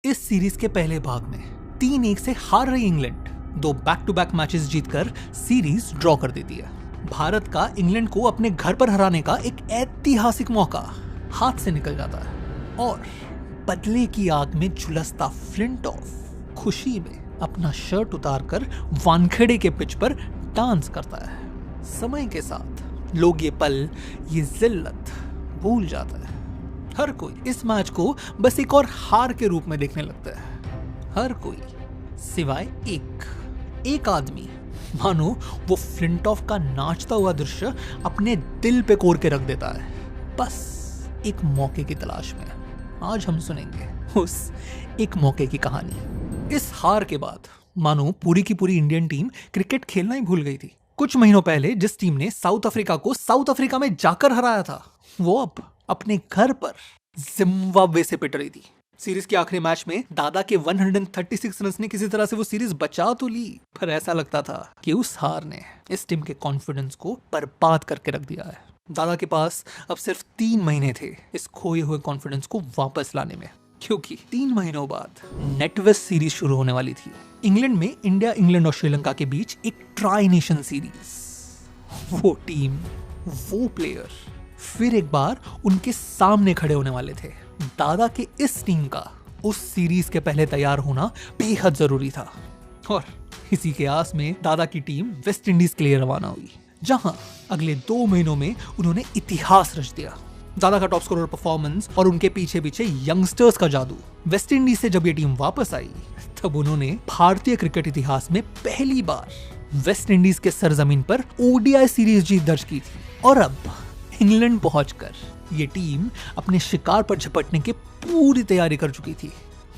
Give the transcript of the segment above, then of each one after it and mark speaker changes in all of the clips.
Speaker 1: इस सीरीज के पहले भाग में 3-1 से हार रही England 2 back to back matches जीतकर सीरीज ड्रॉ कर देती है। भारत का इंग्लैंड को अपने घर पर हराने का एक ऐतिहासिक मौका हाथ से निकल जाता है और बदले की आग में झुलसता फ्लिंटॉफ खुशी में अपना शर्ट उतारकर वानखेड़े के पिच पर डांस करता है। समय के साथ लोग ये पल, ये जिल्लत भूल जाता है। हर कोई इस मैच को बस एक और हार के रूप में देखने लगता है। हर कोई सिवाय एक आदमी, मानो वो फ्लिंटॉफ का नाचता हुआ दृश्य अपने दिल पे कोर के रख देता है, बस एक मौके की तलाश में। आज हम सुनेंगे उस एक मौके की कहानी। इस हार के बाद मानो पूरी की पूरी इंडियन टीम क्रिकेट खेलना ही भूल गई थी। कुछ महीनों पहले जिस टीम ने साउथ अफ्रीका को साउथ अफ्रीका में जाकर हराया था, वो अब अपने घर पर जिम्बाब्वे से पिट रही थी। सीरीज के आखिरी मैच में दादा के 136 रन ने किसी तरह से वो सीरीज बचा तो ली, पर ऐसा लगता था कि उस हार ने इस टीम के कॉन्फिडेंस को बर्बाद करके रख दिया है। दादा के पास अब सिर्फ 3 महीने थे इस खोए हुए कॉन्फिडेंस को वापस लाने में, क्योंकि 3 महीनों बाद नेटवेस्ट सीरीज शुरू होने वाली थी। इंग्लैंड में इंडिया, इंग्लैंड और श्रीलंका के बीच एक ट्राई नेशन सीरीज। वो टीम, वो प्लेयर फिर एक बार उनके सामने खड़े होने वाले थे। दादा के इस टीम का उस सीरीज के पहले तैयार होना बेहद जरूरी था और इसी के आस में दादा की टीम वेस्ट इंडीज के लिए रवाना हुई, जहां अगले 2 महीनों में उन्होंने इतिहास रच दिया। दादा का टॉप स्कोरर परफॉर्मेंस और उनके पीछे पीछे यंगस्टर्स का जादू। वेस्ट इंडीज से जब ये टीम वापस आई तब उन्होंने भारतीय क्रिकेट इतिहास में पहली बार वेस्ट इंडीज के सरजमीन पर ओडीआई सीरीज जीत दर्ज की थी। और अब इंग्लैंड पहुंचकर ये टीम अपने शिकार पर झपटने की पूरी तैयारी कर चुकी थी।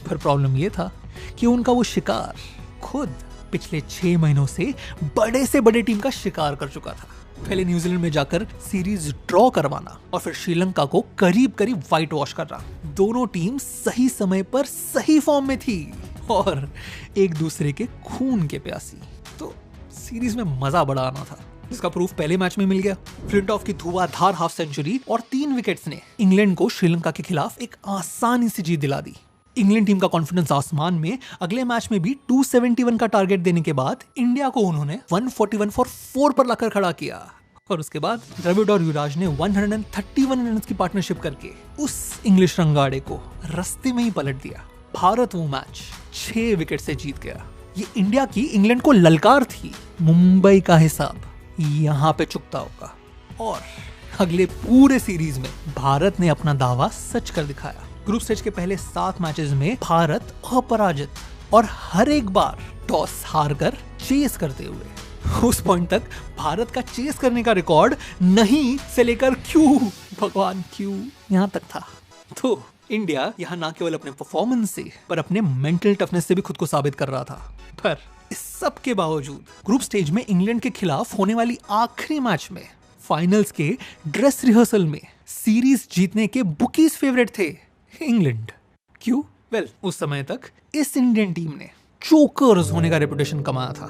Speaker 1: पर प्रॉब्लम ये था कि उनका वो शिकार खुद पिछले 6 महीनों से बड़े टीम का शिकार कर चुका था। पहले न्यूजीलैंड में जाकर सीरीज ड्रॉ करवाना और फिर श्रीलंका को करीब करीब व्हाइट वॉश करना। दोनों टीम सही समय पर सही फॉर्म में थी और एक दूसरे के खून के प्यासी। तो सीरीज में मजा बड़ा आना था, इसका प्रूफ पहले मैच में मिल गया। फ्लिंटॉफ की धुआंधार हाफ सेंचुरी और 3 विकेट्स ने इंग्लैंड को श्रीलंका के खिलाफ एक आसानी से जीत दिला दी। इंग्लैंड टीम का कॉन्फिडेंस आसमान में। अगले मैच में भी 271 का टारगेट देने के बाद इंडिया को उन्होंने 141 फॉर 4 पर लाकर खड़ा किया और उसके बाद द्रविड़ और युवराज ने 131 रन की पार्टनरशिप करके उस इंग्लिश रंगाड़े को रास्ते में ही पलट दिया। भारत वो मैच 6 विकेट से जीत गया। ये इंडिया की इंग्लैंड को ललकार थी। मुंबई का हिसाब यहाँ पे चुकता होगा और अगले पूरे सीरीज में भारत ने अपना दावा सच कर दिखाया। ग्रुप स्टेज के पहले 7 मैचेस में भारत अपराजित और हर एक बार टॉस हारकर चेस करते हुए। उस पॉइंट तक भारत का चेस करने का रिकॉर्ड नहीं से लेकर क्यों, भगवान क्यों, यहाँ तक था। तो इंडिया यहाँ ना केवल अपने परफॉर्मेंस से पर अपने मेंटल टफनेस से भी खुद को साबित कर रहा था। पर इस सब के बावजूद ग्रुप स्टेज में इंग्लैंड के खिलाफ होने वाली आखिरी मैच में फाइनल्स के ड्रेस रिहर्सल में सीरीज जीतने के बुकीज फेवरेट थे इंग्लैंड। क्यों? वेल, उस समय तक इस इंडियन टीम ने चोकर्स होने का रेपुटेशन कमाया था।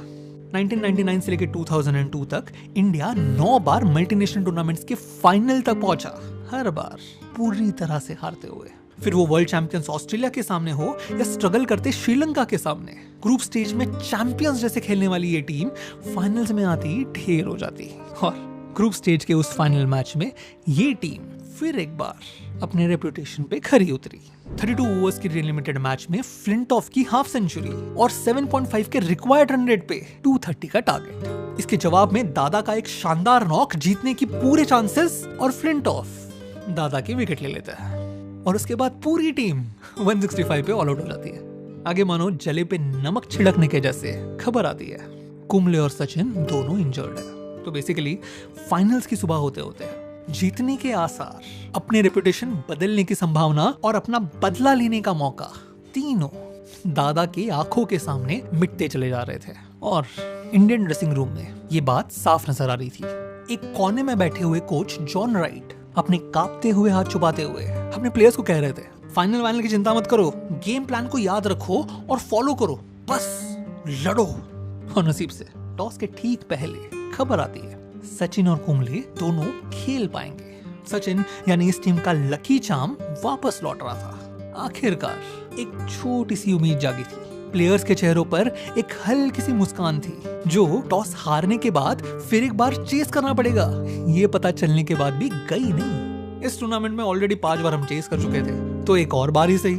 Speaker 1: 1999 से लेकर 2002 तक इंडिया 9 बार मल्टीनेशनल टूर्नामेंट्स के फाइनल तक पहुंचा, हर बार पूरी तरह से हारते हुए। फिर वो वर्ल्ड चैंपियंस ऑस्ट्रेलिया के सामने हो या स्ट्रगल करते श्रीलंका के सामने, ग्रुप स्टेज में चैंपियंस जैसे खेलने वाली ये टीम फाइनल्स में आती ढेर हो जाती। और ग्रुप स्टेज के उस फाइनल मैच में ये टीम फिर एक बार अपने रेपुटेशन पे खरी उतरी। 32 ओवर्स की लिमिटेड मैच में फ्लिंटॉफ की हाफ सेंचुरी और 7.5 के रिक्वायर्ड रन रेट पे 230 का टारगेट। इसके जवाब में दादा का एक शानदार नॉक जीतने की पूरे चांसेस और फ्लिंटॉफ दादा की विकेट ले लेता है और उसके बाद पूरी टीम 165 पे ऑल आउट हो जाती है। आगे मानो जले पे नमक छिड़कने के जैसे खबर आती है कुंबले और सचिन दोनों इंजर्ड है। तो बेसिकली फाइनल्स की सुबह होते होते जीतने के आसार, अपने रेपुटेशन बदलने की संभावना और अपना बदला लेने का मौका, तीनों दादा के आंखों के सामने मिटते चले जा रहे थे। और इंडियन ड्रेसिंग रूम में ये बात साफ नजर आ रही थी। एक कोने में बैठे हुए कोच जॉन राइट अपने कांपते हुए हाथ छुपाते हुए अपने प्लेयर्स को कह रहे थे, फाइनल की चिंता मत करो, गेम प्लान को याद रखो और फॉलो करो, बस लड़ो। और नसीब से टॉस के ठीक पहले खबर आती है सचिन और कुंबले दोनों खेल पाएंगे। सचिन यानी इस टीम का लकी चार्म वापस लौट रहा था। आखिरकार एक छोटी सी उम्मीद जागी थी। प्लेयर्स के चेहरों पर एक हल्की सी मुस्कान थी, जो टॉस हारने के बाद फिर एक बार चेस करना पड़ेगा ये पता चलने के बाद भी गई नहीं। इस टूर्नामेंट में ऑलरेडी 5 बार हम चेस कर चुके थे, तो एक और बार ही सही।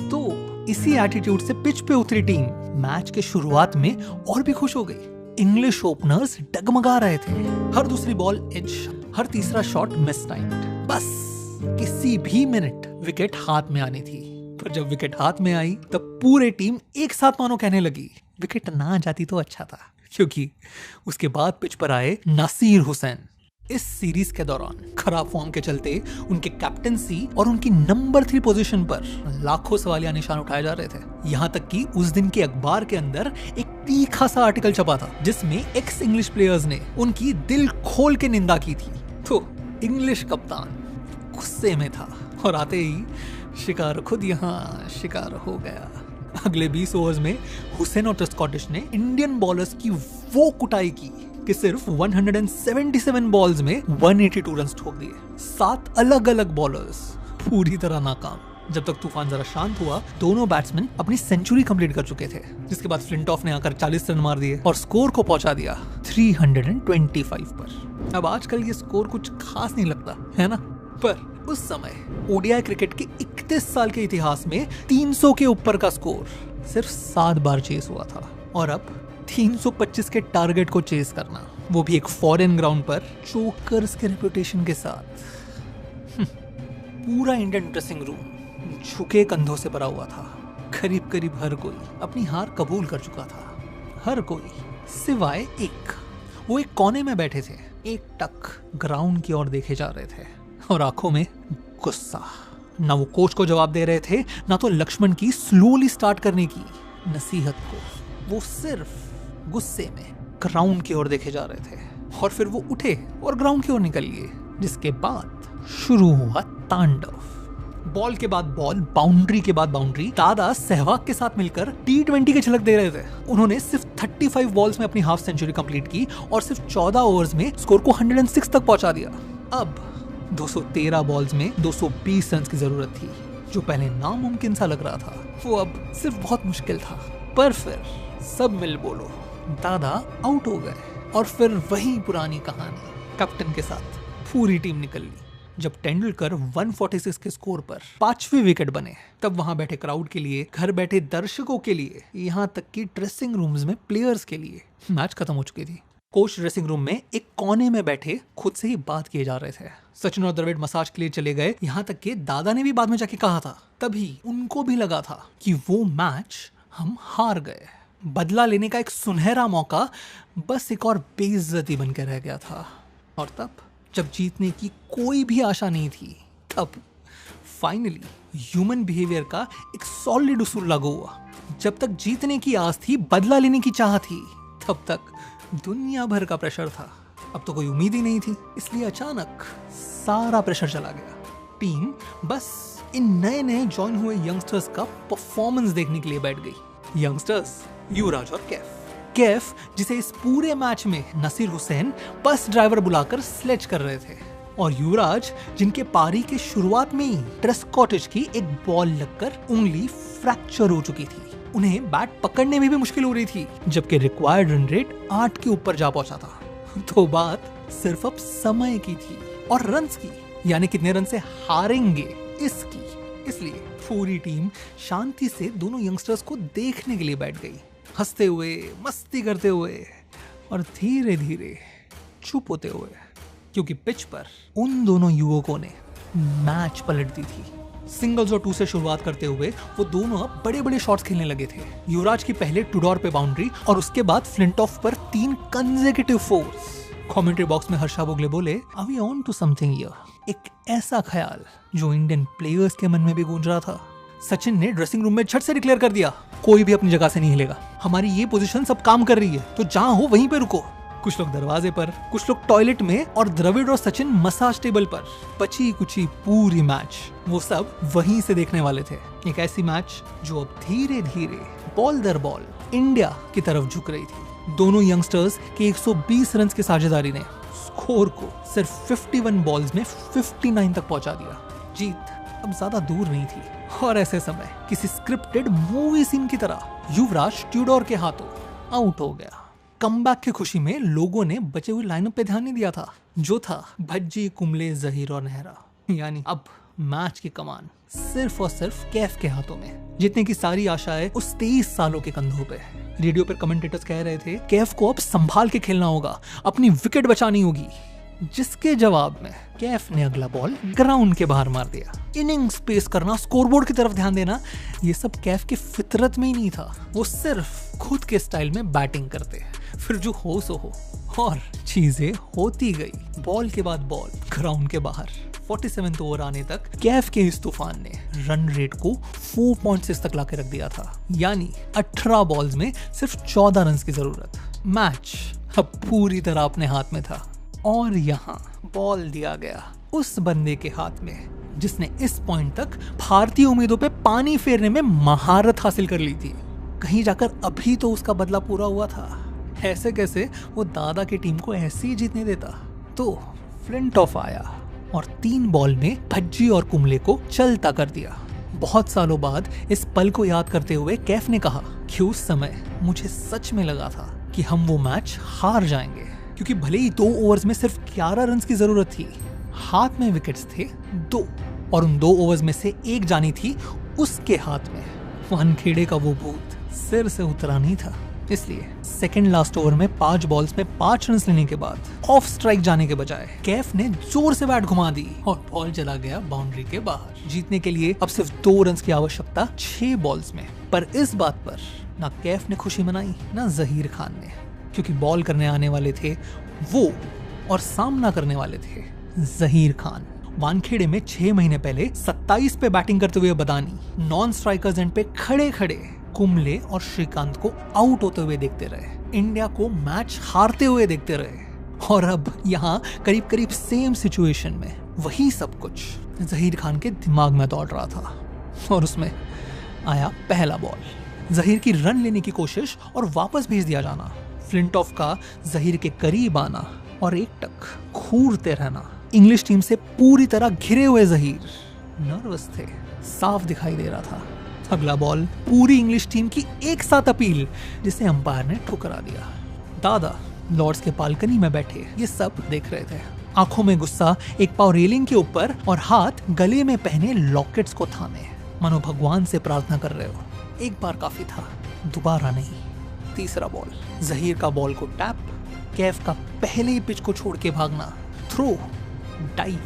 Speaker 1: तो इसी एटीट्यूड से पिच पे उतरी टीम मैच के शुरुआत में और भी खुश हो गई। इंग्लिश ओपनर्स डगमगा रहे थे, हर दूसरी बॉल एज, हर तीसरा शॉट मिस टाइम्ड। बस किसी भी मिनट विकेट हाथ में आनी थी। पर जब विकेट हाथ में आई तब पूरे टीम एक साथ मानो कहने लगी विकेट ना आ जाती तो अच्छा था, क्योंकि उसके बाद पिच पर आए नासिर हुसैन। इस सीरीज के दौरान खराब फॉर्म के चलते उनके कैप्टेंसी और उनकी नंबर 3 पोजीशन पर लाखों सवालिया निशान उठाए जा रहे थे। यहाँ तक कि उस दिन के अखबार के अंदर एक तीखा सा आर्टिकल छपा था, जिसमें एक्स इंग्लिश प्लेयर्स ने उनकी दिल खोल के निंदा की थी। तो इंग्लिश कप्तान गुस्से में था और आते ही शिकार खुद यहाँ शिकार हो गया। अगले 20 ओवर्स में हुसैन और स्कॉटिश ने इंडियन बॉलर्स की वो कुटाई की कि सिर्फ 177 बॉल्स में 182 रन ठोक दिए। 7 अलग अलग बॉलर्स पूरी तरह नाकाम। जब तक तूफान जरा शांत हुआ, दोनों बैट्समैन अपनी सेंचुरी कंप्लीट कर चुके थे, जिसके बाद फ्लिंटॉफ ने आकर 40 रन मार दिए और स्कोर को पहुंचा दिया 325 पर। अब आजकल ये स्कोर कुछ खास नहीं लगता है ना, पर उस समय ओडीआई क्रिकेट के 31 साल के इतिहास में 300 के ऊपर का स्कोर सिर्फ 7 बार चेस हुआ था। और अब 325 के टारगेट को चेस करना, वो भी एक फॉरेन ग्राउंड पर चोकर्स के रेपुटेशन के साथ। पूरा इंडियन ड्रेसिंग रूम झुके कंधों से भरा हुआ था। करीब करीब हर कोई अपनी हार कबूल कर चुका था, हर कोई सिवाय एक। वो एक कोने में बैठे थे, एक टक ग्राउंड की ओर देखे जा रहे थे और आंखों में गुस्सा। ना वो कोच को जवाब दे रहे थे, ना तो लक्ष्मण की स्लोली स्टार्ट करने की नसीहत को। वो सिर्फ गुस्से में ग्राउंड की ओर देखे जा रहे थे। और फिर वो उठे और ग्राउंड की ओर निकल लिए, जिसके बाद शुरू हुआ तांडव। बॉल के बाद बॉल, बाउंड्री के बाद बाउंड्री। दादा सहवाग के साथ मिलकर T20 की झलक दे रहे थे। उन्होंने सिर्फ 35 बॉल्स में अपनी हाफ सेंचुरी कंप्लीट की और सिर्फ 14 ओवर्स में स्कोर को 106 तक पहुंचा दिया। अब 213 बॉल्स में 220 रन की जरूरत थी, जो पहले नामुमकिन सा लग रहा था, वो अब सिर्फ बहुत मुश्किल था। पर फिर सब मिल बोलो दादा आउट हो गए और फिर वही पुरानी कहानी कैप्टन के साथ पूरी टीम निकल ली। जब तेंदुलकर 146 के स्कोर पर 5वीं विकेट बने, तब वहां बैठे क्राउड के लिए, घर बैठे दर्शकों के लिए, यहाँ तक कि ड्रेसिंग रूम्स में प्लेयर्स के लिए मैच खत्म हो चुकी थी। कोच ड्रेसिंग रूम में एक कोने में बैठे खुद से ही बात किए जा रहे थे। सचिन और द्रविड़ मसाज के लिए चले गए, यहाँ तक कि दादा ने भी बाद में जाके कहा था। तभी उनको भी लगा था कि वो मैच हम हार गए। बदला लेने का एक सुनहरा मौका बस एक और बेइज्जती बन के रह गया था। और तब जब जीतने की कोई भी आशा नहीं थी, तब फाइनली ह्यूमन बिहेवियर का एक सॉलिड उसूल लागू हुआ। जब तक जीतने की आस थी, बदला लेने की चाह थी, तब तक दुनिया भर का प्रेशर था। अब तो कोई उम्मीद ही नहीं थी, इसलिए अचानक सारा प्रेशर चला गया। टीम बस इन नए नए ज्वाइन हुए यंगस्टर्स का परफॉर्मेंस देखने के लिए बैठ गई। यंगस्टर्स युवराज और कैफ, जिसे इस पूरे मैच में नासिर हुसैन बस ड्राइवर बुलाकर स्लेज कर रहे थे, और युवराज जिनके पारी के शुरुआत में ही स्कॉटिश की एक बॉल लगकर उंगली फ्रैक्चर हो चुकी थी। उन्हें बैट पकड़ने में भी मुश्किल हो रही थी, जबकि रिक्वायर्ड रन रेट 8 के ऊपर जा पहुंचा था। तो बात सिर्फ अब समय की थी और रन्स की, यानी कितने रन से हारेंगे इसकी। इसलिए पूरी टीम शांति से दोनों यंगस्टर्स को देखने के लिए बैठ गई, हंसते हुए, मस्ती करते हुए और धीरे धीरे चुप होते हुए, क्योंकि पिच पर उन दोनों युवकों ने मैच पलट दी थी। सिंगल्स और 2 से शुरुआत करते हुए वो दोनों अब बड़े बड़े शॉट्स खेलने लगे थे। युवराज की पहले टूडोर पे बाउंड्री और उसके बाद फ्लिंटॉफ पर 3 कंसेक्यूटिव फोर्स। कमेंट्री बॉक्स में हर्षा बोगले बोले, are we on to something here? एक ऐसा ख्याल जो इंडियन प्लेयर्स के मन में भी गूंज रहा था। सचिन ने ड्रेसिंग रूम में झट से डिक्लेयर कर दिया, कोई भी अपनी जगह से नहीं हिलेगा। हमारी ये पोजीशन सब काम कर रही है, तो जहां हो वहीं पे रुको। कुछ लोग दरवाजे पर, कुछ लोग टॉयलेट में और द्रविड़ और सचिन मसाज टेबल पर। बची कुची पूरी मैच वो सब वहीं से देखने वाले थे। एक ऐसी मैच जो अब धीरे धीरे बॉल दर बॉल इंडिया की तरफ झुक रही थी। दोनों यंगस्टर्स के 120 रन की साझेदारी ने स्कोर को सिर्फ 51 बॉल्स में 59 तक पहुंचा दिया। जीत अब ज्यादा दूर नहीं थी और ऐसे समय किसी स्क्रिप्टेड मूवी सीन की तरह युवराज ट्यूडोर के हाथों आउट हो गया। कमबैक की खुशी में लोगों ने बचे हुए लाइनअप पे ध्यान नहीं दिया था, जो था भज्जी, कुंबले, जहीर और नेहरा। यानी अब मैच की कमान सिर्फ और सिर्फ कैफ के हाथों में। जीतने की सारी आशाएं उस 23 सालों के कंधों पे। रेडियो पर कमेंटेटर्स कह रहे थे कैफ को अब संभाल के खेलना होगा, अपनी विकेट बचानी होगी। जिसके जवाब में कैफ ने अगला बॉल ग्राउंड के बाहर मार दिया। इनिंग्स पेस करना, स्कोरबोर्ड की तरफ ध्यान देना, ये सब कैफ की फितरत में ही नहीं था। वो सिर्फ खुद के स्टाइल में बैटिंग करते, फिर जो हो सो हो। और चीजें होती गई। बॉल के बाद बॉल ग्राउंड के बाहर। 47वें ओवर आने तक कैफ के इस तूफान ने रन रेट को 4.6 तक लाके रख दिया था। यानी 18 बॉल्स में सिर्फ 14 रन की जरूरत। मैच अब पूरी तरह अपने हाथ में था। और यहाँ बॉल दिया गया उस बंदे के हाथ में जिसने इस पॉइंट तक भारतीय उम्मीदों पे पानी फेरने में महारत हासिल कर ली थी। कहीं जाकर अभी तो उसका बदला पूरा हुआ था। ऐसे कैसे वो दादा की टीम को ऐसे ही जीतने देता। तो फ्लिंटॉफ आया और 3 बॉल में भज्जी और कुंबले को चलता कर दिया। बहुत सालों बाद इस पल को याद करते हुए कैफ ने कहा कि उस समय मुझे सच में लगा था कि हम वो मैच हार जाएंगे, क्योंकि भले ही 2 ओवर्स में सिर्फ 11 रन की जरूरत थी, हाथ में विकेट्स थे 2 और उन 2 ओवर्स में से एक जानी थी उसके हाथ में। वानखेड़े का वो भूत सिर से उतरा नहीं था। इसलिए सेकंड लास्ट ओवर में 5 बॉल्स में 5 रन लेने के बाद ऑफ स्ट्राइक जाने के बजाय कैफ ने जोर से बैट घुमा दी और बॉल चला गया बाउंड्री के बाहर। जीतने के लिए अब सिर्फ 2 रन की आवश्यकता 6 बॉल्स में। पर इस बात पर ना कैफ ने खुशी मनाई ना जहीर खान ने, क्योंकि बॉल करने आने वाले थे वो और सामना करने वाले थे जहीर खान। वानखेड़े में 6 महीने पहले 27 पे बैटिंग करते हुए बदानी नॉन स्ट्राइकर्स एंड पे खड़े खड़े कुंबले और श्रीकांत को आउट होते हुए देखते रहे, इंडिया को मैच हारते हुए देखते रहे। और अब यहाँ करीब करीब सेम सिचुएशन में वही सब कुछ जहीर खान के दिमाग में दौड़ रहा था। और उसमें आया पहला बॉल। जहीर की रन लेने की कोशिश और वापस भेज दिया जाना, फ्लिंटॉफ का जहीर के करीब आना और एक टक घूरते रहना। इंग्लिश टीम से पूरी तरह घिरे हुए जहीर नर्वस थे, साफ दिखाई दे रहा था। अगला बॉल पूरी इंग्लिश टीम की एक साथ अपील, जिसे अंपायर ने ठुकरा दिया। दादा लॉर्ड्स के बालकनी में बैठे ये सब देख रहे थे, आंखों में गुस्सा, एक पांव रेलिंग के ऊपर और हाथ गले में पहने लॉकेट्स को थामे, मानो भगवान से प्रार्थना कर रहे हो। एक बार काफी था, दोबारा नहीं। तीसरा बॉल जहीर का बॉल को टैप, कैफ का पहले ही पिच को छोड़ के भागना, throw, dive,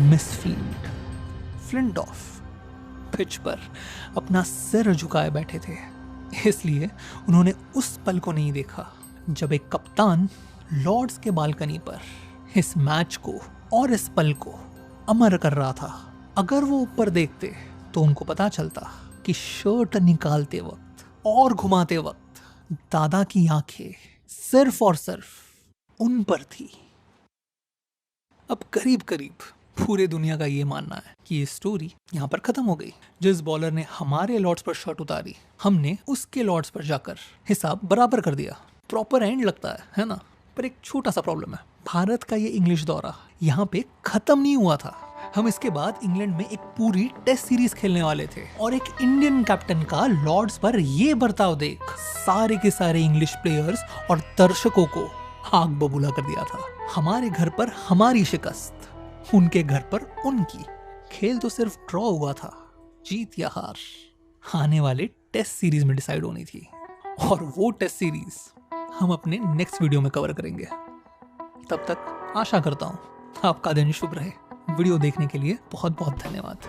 Speaker 1: misfield. Flintoff pitch पर अपना सिर झुकाए बैठे थे, इसलिए उन्होंने उस पल को नहीं देखा जब एक कप्तान लॉर्ड्स के बालकनी पर इस मैच को और इस पल को अमर कर रहा था। अगर वो ऊपर देखते तो उनको पता चलता कि शर्ट निकालते वक्त और घुमाते वक्त दादा की आंखें सिर्फ और सिर्फ उन पर थी। अब करीब करीब पूरे दुनिया का ये मानना है कि ये स्टोरी यहाँ पर खत्म हो गई। जिस बॉलर ने हमारे लॉर्ड्स पर शॉट उतारी, हमने उसके लॉर्ड्स पर जाकर हिसाब बराबर कर दिया। प्रॉपर एंड लगता है ना? पर एक छोटा सा प्रॉब्लम है, भारत का ये इंग्लिश दौरा यहाँ पे खत्म नहीं हुआ था। हम इसके बाद इंग्लैंड में एक पूरी टेस्ट सीरीज खेलने वाले थे और एक इंडियन कैप्टन का लॉर्ड्स पर ये बर्ताव देख सारे के सारे इंग्लिश प्लेयर्स और दर्शकों को आग बबूला कर दिया था। हमारे घर पर हमारी शिकस्त, उनके घर पर उनकी। खेल तो सिर्फ ड्रॉ हुआ था, जीत या हार आने वाले टेस्ट सीरीज में डिसाइड होनी थी। और वो टेस्ट सीरीज हम अपने नेक्स्ट वीडियो में कवर करेंगे। तब तक आशा करता हूँ आपका दिन शुभ रहे। वीडियो देखने के लिए बहुत बहुत धन्यवाद।